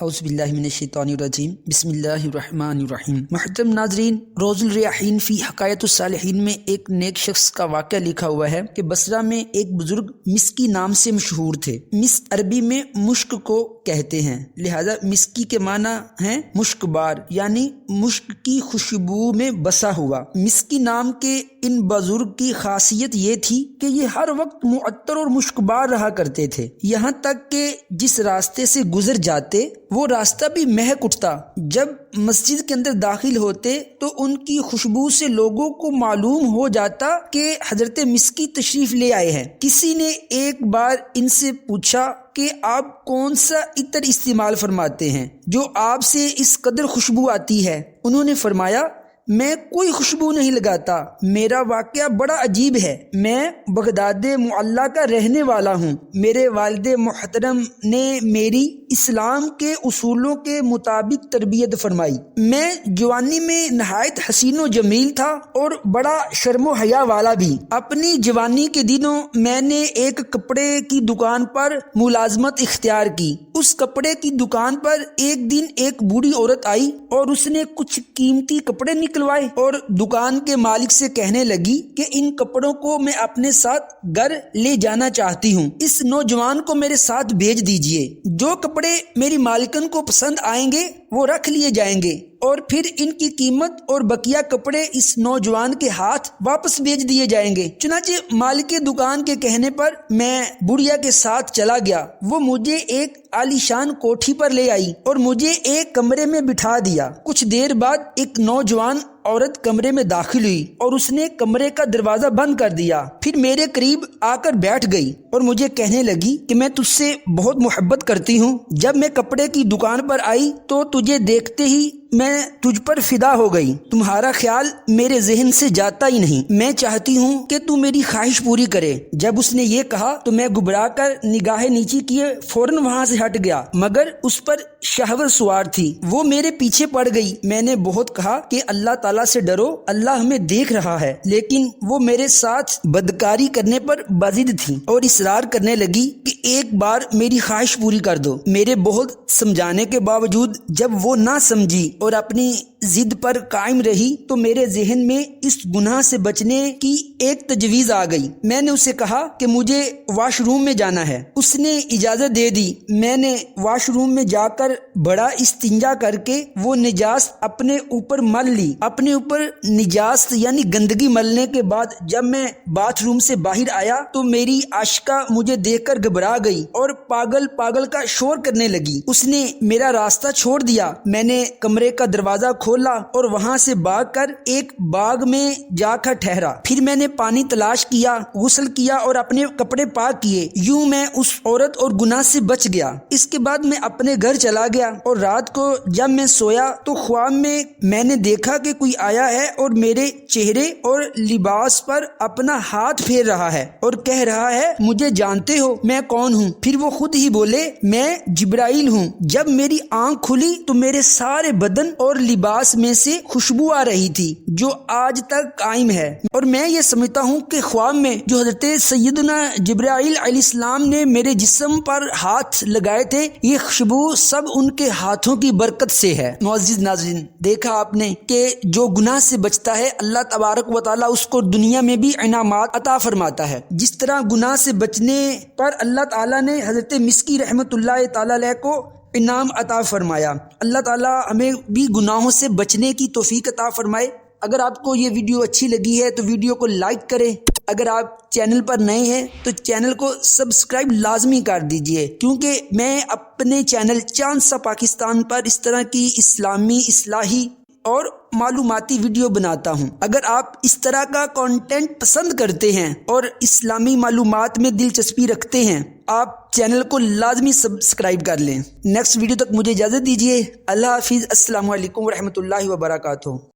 اعوذ باللہ من الشیطان الرجیم بسم اللہ الرحمن الرحیم۔ محترم ناظرین، روز الریاحین فی حکایت الصالحین میں ایک نیک شخص کا واقعہ لکھا ہوا ہے کہ بصرہ میں ایک بزرگ مسکی نام سے مشہور تھے۔ مسک عربی میں مشک کو کہتے ہیں، لہذا مسکی کے معنی ہیں مشک بار، یعنی مشک کی خوشبو میں بسا ہوا۔ مسکی نام کے ان بزرگ کی خاصیت یہ تھی کہ یہ ہر وقت معطر اور مشک بار رہا کرتے تھے، یہاں تک کہ جس راستے سے گزر جاتے وہ راستہ بھی مہک اٹھتا۔ جب مسجد کے اندر داخل ہوتے تو ان کی خوشبو سے لوگوں کو معلوم ہو جاتا کہ حضرت مسکی تشریف لے آئے ہیں۔ کسی نے ایک بار ان سے پوچھا کہ آپ کون سا عطر استعمال فرماتے ہیں جو آپ سے اس قدر خوشبو آتی ہے؟ انہوں نے فرمایا، میں کوئی خوشبو نہیں لگاتا، میرا واقعہ بڑا عجیب ہے۔ میں بغداد معلیٰ کا رہنے والا ہوں۔ میرے والد محترم نے میری اسلام کے اصولوں کے مطابق تربیت فرمائی۔ میں جوانی میں نہایت حسین و جمیل تھا اور بڑا شرم و حیا والا بھی۔ اپنی جوانی کے دنوں میں نے ایک کپڑے کی دکان پر ملازمت اختیار کی۔ اس کپڑے کی دکان پر ایک دن ایک بوڑھی عورت آئی اور اس نے کچھ قیمتی کپڑے نکلوائے اور دکان کے مالک سے کہنے لگی کہ ان کپڑوں کو میں اپنے ساتھ گھر لے جانا چاہتی ہوں، اس نوجوان کو میرے ساتھ بھیج دیجئے۔ جو کپڑے میری مالکن کو پسند آئیں گے وہ رکھ لیے جائیں گے اور پھر ان کی قیمت اور بقیہ کپڑے اس نوجوان کے ہاتھ واپس بھیج دیے جائیں گے۔ چنانچہ مالک دکان کے کہنے پر میں بڑھیا کے ساتھ چلا گیا۔ وہ مجھے ایک عالیشان کوٹھی پر لے آئی اور مجھے ایک کمرے میں بٹھا دیا۔ کچھ دیر بعد ایک نوجوان عورت کمرے میں داخل ہوئی اور اس نے کمرے کا دروازہ بند کر دیا، پھر میرے قریب آ کر بیٹھ گئی اور مجھے کہنے لگی کہ میں تجھ سے بہت محبت کرتی ہوں۔ جب میں کپڑے کی دکان پر آئی تو تجھے دیکھتے ہی میں تجھ پر فدا ہو گئی۔ تمہارا خیال میرے ذہن سے جاتا ہی نہیں۔ میں چاہتی ہوں کہ تو میری خواہش پوری کرے۔ جب اس نے یہ کہا تو میں گھبرا کر نگاہیں نیچی کیے فوراً وہاں سے ہٹ گیا، مگر اس پر شہوت سوار تھی، وہ میرے پیچھے پڑ گئی۔ میں نے بہت کہا کہ اللہ تعالیٰ سے ڈرو، اللہ ہمیں دیکھ رہا ہے، لیکن وہ میرے ساتھ بدکاری کرنے پر باضد تھی اور اصرار کرنے لگی کہ ایک بار میری خواہش پوری کر دو۔ میرے بہت سمجھانے کے باوجود جب وہ نہ سمجھی اور اپنی ضد پر قائم رہی تو میرے ذہن میں اس گناہ سے بچنے کی ایک تجویز آ گئی۔ میں نے اسے کہا کہ مجھے واش روم میں جانا ہے۔ اس نے اجازت دے دی۔ میں نے واش روم میں جا کر بڑا استنجا کر کے وہ نجاست اپنے اوپر مل لی۔ اپنے اوپر نجاست یعنی گندگی ملنے کے بعد جب میں باتھ روم سے باہر آیا تو میری عاشقہ مجھے دیکھ کر گھبرا گئی اور پاگل پاگل کا شور کرنے لگی۔ اس نے میرا راستہ چھوڑ دیا۔ میں نے کمرے کا دروازہ کھولا اور وہاں سے بھاگ کر ایک باغ میں جا کر ٹھہرا۔ پھر میں نے پانی تلاش کیا، غسل کیا اور اپنے کپڑے پاک کیے۔ یوں میں اس عورت اور گناہ سے بچ گیا۔ اس کے بعد میں اپنے گھر چلا گیا اور رات کو جب میں سویا تو خواب میں نے دیکھا کہ کوئی آیا ہے اور میرے چہرے اور لباس پر اپنا ہاتھ پھیر رہا ہے اور کہہ رہا ہے، مجھے جانتے ہو میں کون ہوں؟ پھر وہ خود ہی بولے، میں جبرائیل ہوں۔ جب میری آنکھ کھلی تو میرے سارے بدن اور لباس میں سے خوشبو آ رہی تھی جو آج تک قائم ہے، اور میں یہ سمجھتا ہوں کہ خواب میں جو حضرت سیدنا جبرائیل علیہ السلام نے میرے جسم پر ہاتھ لگائے تھے، یہ خوشبو سب ان کے ہاتھوں کی برکت سے ہے۔ معزز ناظرین، دیکھا آپ نے کہ جو گناہ سے بچتا ہے اللہ تبارک و تعالیٰ اس کو دنیا میں بھی انعامات عطا فرماتا ہے۔ جس طرح گناہ سے بچنے پر اللہ تعالیٰ نے حضرت مسکی رحمت اللہ تعالیٰ علیہ کو انعام عطا فرمایا۔ اللہ تعالیٰ ہمیں بھی گناہوں سے بچنے کی توفیق عطا فرمائے۔ اگر آپ کو یہ ویڈیو اچھی لگی ہے تو ویڈیو کو لائک کریں۔ اگر آپ چینل پر نئے ہیں تو چینل کو سبسکرائب لازمی کر دیجئے، کیونکہ میں اپنے چینل چاند سا پاکستان پر اس طرح کی اسلامی اصلاحی اور معلوماتی ویڈیو بناتا ہوں۔ اگر آپ اس طرح کا کنٹینٹ پسند کرتے ہیں اور اسلامی معلومات میں دلچسپی رکھتے ہیں، آپ چینل کو لازمی سبسکرائب کر لیں۔ نیکسٹ ویڈیو تک مجھے اجازت دیجیے۔ اللہ حافظ۔ السلام علیکم ورحمۃ اللہ وبرکاتہ۔